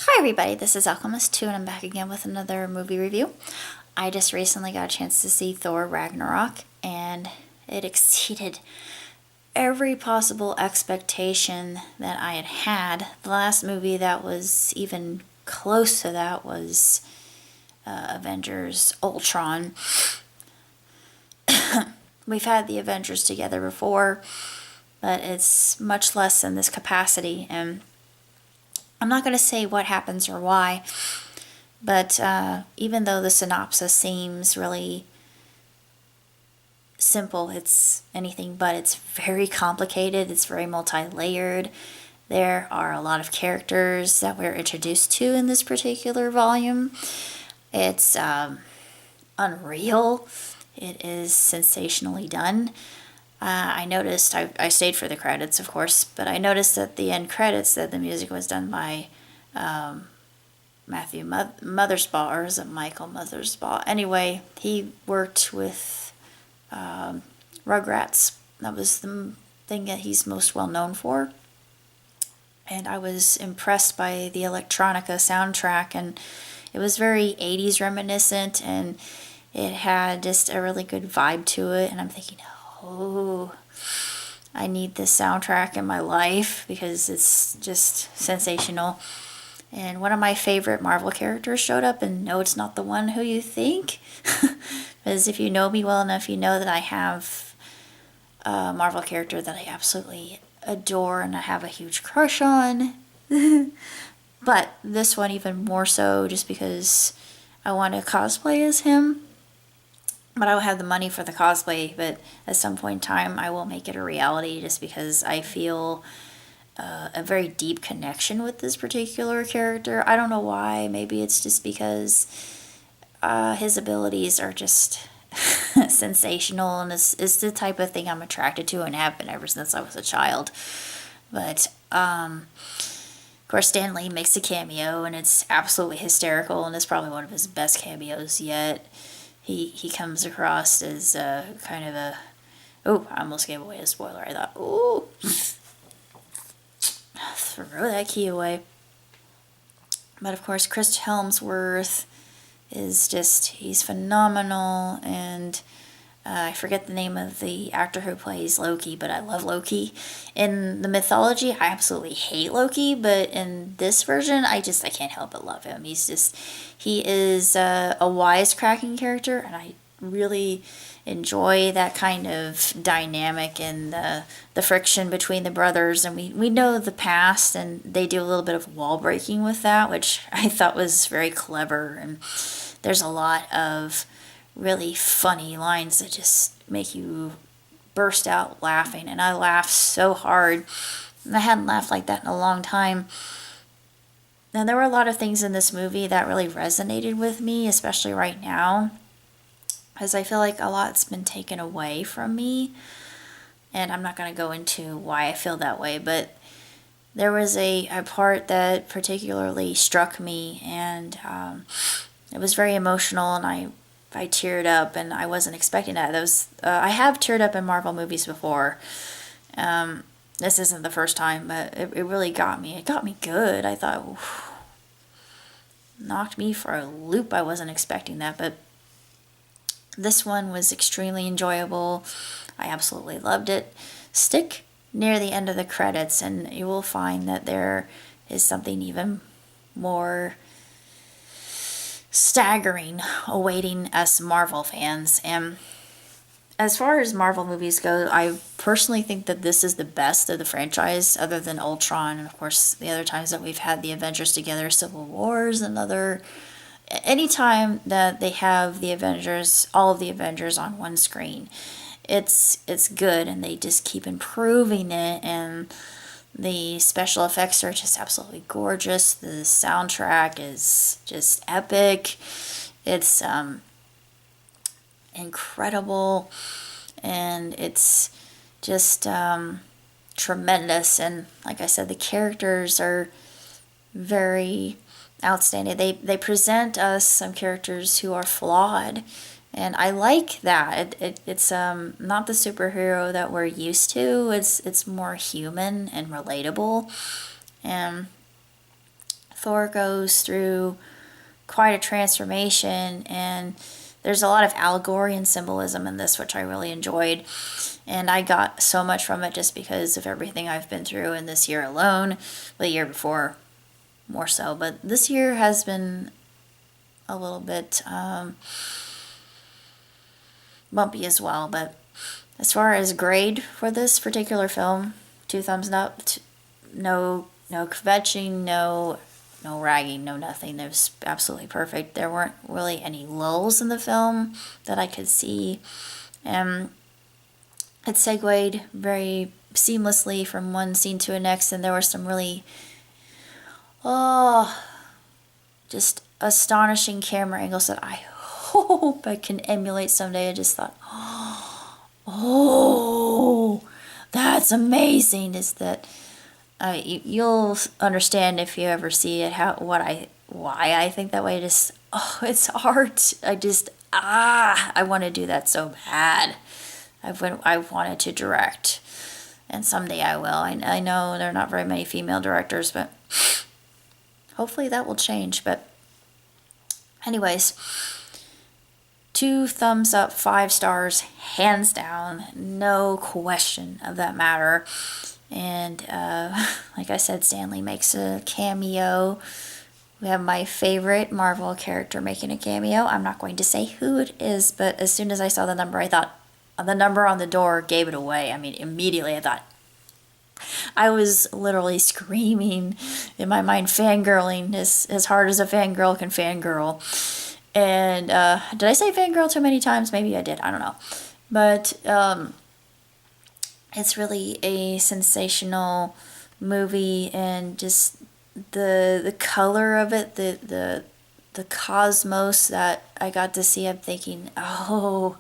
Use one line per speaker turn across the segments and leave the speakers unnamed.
Hi everybody, this is Alchemist2 and I'm back again with another movie review. I just recently got a chance to see Thor Ragnarok and it exceeded every possible expectation that I had had. The last movie that was even close to that was Avengers Ultron. We've had the Avengers together before, but it's much less in this capacity, and I'm not going to say what happens or why, but even though the synopsis seems really simple, it's anything but. It's very complicated, it's very multi-layered. There are a lot of characters that we're introduced to in this particular volume. It's unreal. It is sensationally done. I noticed, I stayed for the credits, of course, but I noticed at the end credits that the music was done by Matthew Mothersbaugh, or is it Michael Mothersbaugh? Anyway, he worked with Rugrats. That was the thing that he's most well known for. And I was impressed by the electronica soundtrack, and it was very 80s reminiscent, and it had just a really good vibe to it, and I'm thinking, oh, I need this soundtrack in my life because it's just sensational. And one of my favorite Marvel characters showed up, and no, it's not the one who you think. Because if you know me well enough, you know that I have a Marvel character that I absolutely adore and I have a huge crush on. But this one even more so, just because I want to cosplay as him. But I don't have the money for the cosplay, but at some point in time I will make it a reality, just because I feel a very deep connection with this particular character. I don't know why. Maybe it's just because his abilities are just sensational, and it's the type of thing I'm attracted to and have been ever since I was a child. But of course, Stan Lee makes a cameo, and it's absolutely hysterical, and it's probably one of his best cameos yet. He comes across as kind of a... Oh, I almost gave away a spoiler. I thought, oh, throw that key away. But of course, Chris Helmsworth is just, he's phenomenal, and I forget the name of the actor who plays Loki, but I love Loki. In the mythology, I absolutely hate Loki, but in this version, I can't help but love him. He is a wisecracking character, and I really enjoy that kind of dynamic and the friction between the brothers. And we know the past, and they do a little bit of wall breaking with that, which I thought was very clever. And there's a lot of really funny lines that just make you burst out laughing, and I laughed so hard. I hadn't laughed like that in a long time. Now, there were a lot of things in this movie that really resonated with me, especially right now, because I feel like a lot's been taken away from me, and I'm not going to go into why I feel that way, but there was a part that particularly struck me, and it was very emotional, and I teared up, and I wasn't expecting that. I have teared up in Marvel movies before. This isn't the first time, but it really got me. It got me good. I thought, oof, knocked me for a loop. I wasn't expecting that, but this one was extremely enjoyable. I absolutely loved it. Stick near the end of the credits, and you will find that there is something even more staggering awaiting us Marvel fans. And as far as Marvel movies go, I personally think that this is the best of the franchise, other than Ultron, and of course the other times that we've had the Avengers together. Civil War is another. Anytime that they have the Avengers, all of the Avengers on one screen, it's good, and they just keep improving it, and the special effects are just absolutely gorgeous. The soundtrack is just epic. It's incredible, and it's just tremendous. And like I said, the characters are very outstanding. They present us some characters who are flawed, and I like that. It's not the superhero that we're used to. It's more human and relatable. And Thor goes through quite a transformation, and there's a lot of allegory and symbolism in this, which I really enjoyed. And I got so much from it just because of everything I've been through in this year alone. The year before, more so. But this year has been a little bit bumpy as well. But as far as grade for this particular film, 2 thumbs up. No kvetching, no ragging, no nothing. It was absolutely perfect. There weren't really any lulls in the film that I could see. It segued very seamlessly from one scene to the next, and there were some really, just astonishing camera angles that I hope I can emulate someday. I just thought, oh, that's amazing. Is that you'll understand if you ever see it why I think that way. Just it's art. I want to do that so bad. I've wanted to direct, and someday I will. I know there are not very many female directors, but hopefully that will change. But anyways, 2 thumbs up, 5 stars, hands down, no question of that matter. And like I said, Stanley makes a cameo. We have my favorite Marvel character making a cameo. I'm not going to say who it is, but as soon as I saw the number, I thought the number on the door gave it away. I mean, immediately I thought, I was literally screaming in my mind, fangirling as hard as a fangirl can fangirl. And did I say fangirl too many times? Maybe I did. I don't know. But it's really a sensational movie, and just the color of it, the cosmos that I got to see. I'm thinking, oh,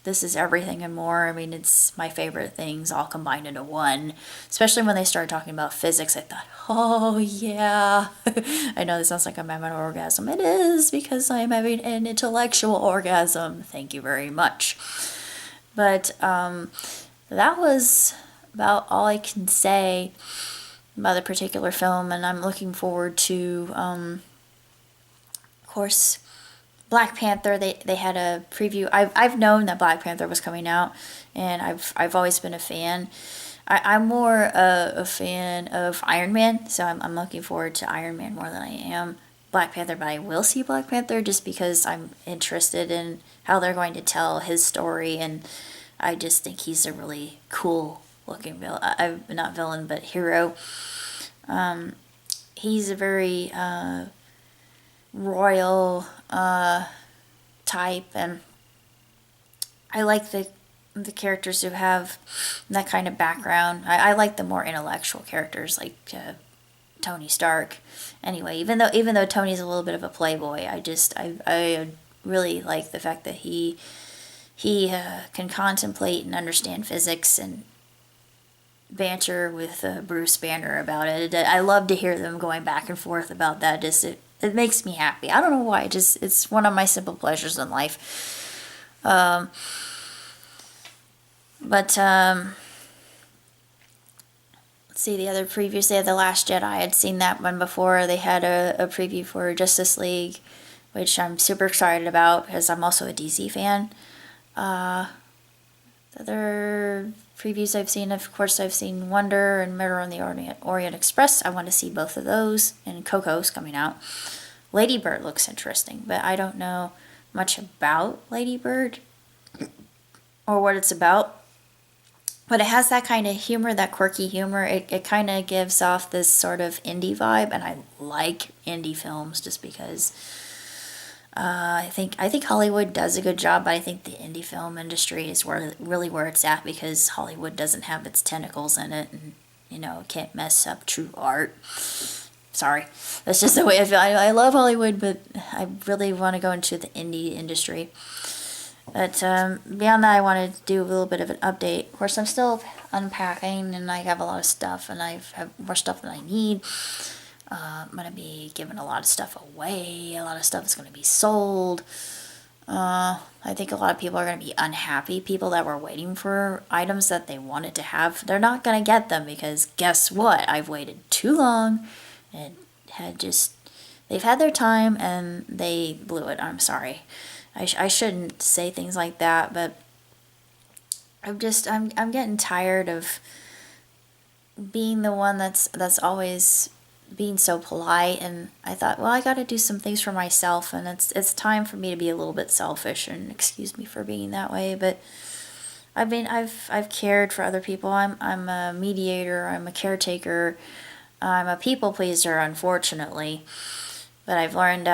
this is everything and more. I mean, it's my favorite things all combined into one. Especially when they started talking about physics, I thought, oh yeah. I know this sounds like I'm having an orgasm. It is, because I'm having an intellectual orgasm. Thank you very much. But that was about all I can say about the particular film, and I'm looking forward to, of course, Black Panther. They had a preview. I've known that Black Panther was coming out, and I've always been a fan. I'm more a fan of Iron Man, so I'm looking forward to Iron Man more than I am Black Panther. But I will see Black Panther just because I'm interested in how they're going to tell his story, and I just think he's a really cool looking villain. Not villain, but hero. He's a very royal type, and I like the characters who have that kind of background. I like the more intellectual characters, like Tony Stark. Anyway, even though Tony's a little bit of a playboy, I really like the fact that he can contemplate and understand physics and banter with Bruce Banner about it. I love to hear them going back and forth about that. It makes me happy. I don't know why. It's one of my simple pleasures in life. But let's see the other previews. They had The Last Jedi. I had seen that one before. They had a preview for Justice League, which I'm super excited about because I'm also a DC fan. The other previews I've seen, of course, I've seen Wonder and Murder on the Orient Express. I want to see both of those, and Coco's coming out. Lady Bird looks interesting, but I don't know much about Lady Bird or what it's about. But it has that kind of humor, that quirky humor. It kind of gives off this sort of indie vibe, and I like indie films just because I think Hollywood does a good job, but I think the indie film industry is really where it's at, because Hollywood doesn't have its tentacles in it, and it can't mess up true art. Sorry, that's just the way I feel. I love Hollywood, but I really want to go into the indie industry. But beyond that, I wanted to do a little bit of an update. Of course, I'm still unpacking, and I have a lot of stuff, and I have more stuff than I need. I'm going to be giving a lot of stuff away. A lot of stuff is going to be sold. I think a lot of people are going to be unhappy. People that were waiting for items that they wanted to have, they're not going to get them, because guess what? I've waited too long and had just they've had their time and they blew it. I'm sorry. I shouldn't say things like that, but I'm getting tired of being the one that's always being so polite, and I thought, well, I got to do some things for myself, and it's time for me to be a little bit selfish, and excuse me for being that way, but I've cared for other people. I'm a mediator, I'm a caretaker, I'm a people pleaser, unfortunately, but I've learned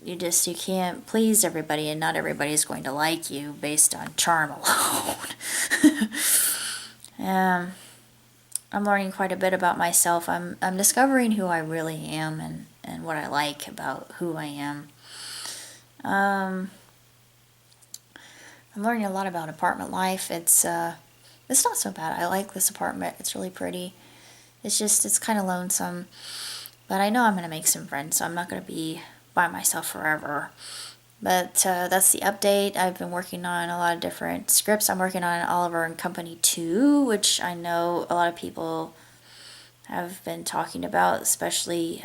you can't please everybody, and not everybody's going to like you based on charm alone. um I'm learning quite a bit about myself. I'm discovering who I really am, and what I like about who I am. I'm learning a lot about apartment life. It's not so bad. I like this apartment. It's really pretty. It's kind of lonesome, but I know I'm gonna make some friends, so I'm not gonna be by myself forever. But that's the update. I've been working on a lot of different scripts. I'm working on Oliver and Company 2, which I know a lot of people have been talking about, especially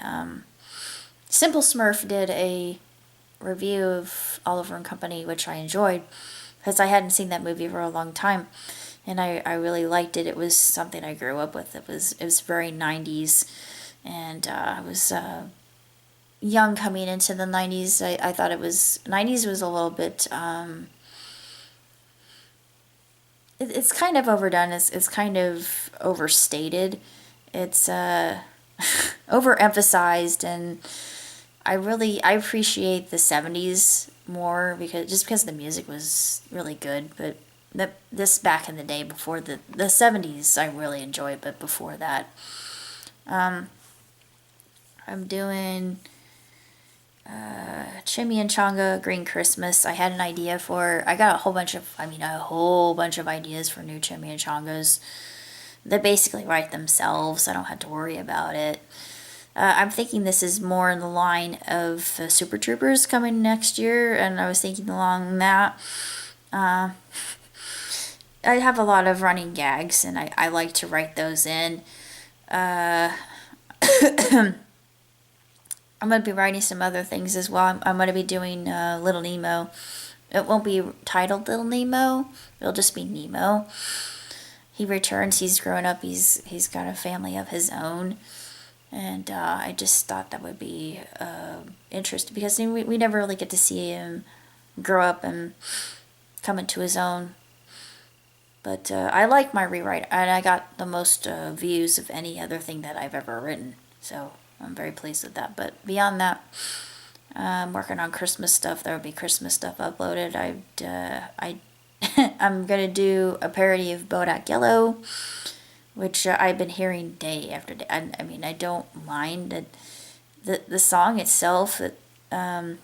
Simple Smurf did a review of Oliver and Company, which I enjoyed because I hadn't seen that movie for a long time, and I really liked it. It was something I grew up with. It was very 90s, and I was young coming into the 90s. I thought 90s was a little bit it's kind of overdone. It's kind of overstated. It's overemphasized, and I appreciate the 70s more because the music was really good, but this back in the day before the 70s I really enjoyed, but before that I'm doing Chimichanga Green Christmas. I had an idea I got a whole bunch of ideas for new chimichangas. They basically write themselves. I don't have to worry about it. I'm thinking this is more in the line of Super Troopers coming next year, and I was thinking along that. I have a lot of running gags, and I like to write those in. I'm going to be writing some other things as well. I'm going to be doing Little Nemo. It won't be titled Little Nemo. It'll just be Nemo. He returns. He's grown up. He's got a family of his own. And I just thought that would be interesting because we never really get to see him grow up and come into his own. But I like my rewrite, and I got the most views of any other thing that I've ever written. So I'm very pleased with that. But beyond that, I'm working on Christmas stuff. There will be Christmas stuff uploaded. I'm gonna do a parody of Bodak Yellow, which I've been hearing day after day. I mean, I don't mind it. The song itself. I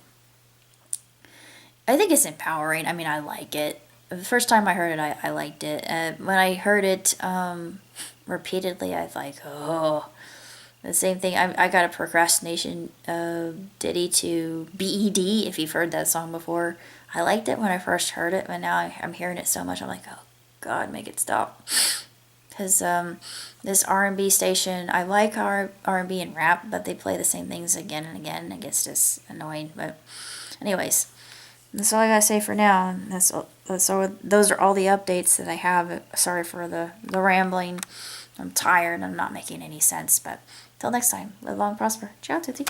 think it's empowering. I mean, I like it. The first time I heard it, I liked it. When I heard it repeatedly, I was like, oh. The same thing. I got a procrastination ditty to BED, if you've heard that song before. I liked it when I first heard it, but now I'm hearing it so much, I'm like, oh, God, make it stop. Because this R&B station, I like R&B and rap, but they play the same things again and again. It gets just annoying. But anyways, that's all I gotta say for now. Those are all the updates that I have. Sorry for the rambling. I'm tired. I'm not making any sense, but till next time, live long and prosper. Ciao, tutti.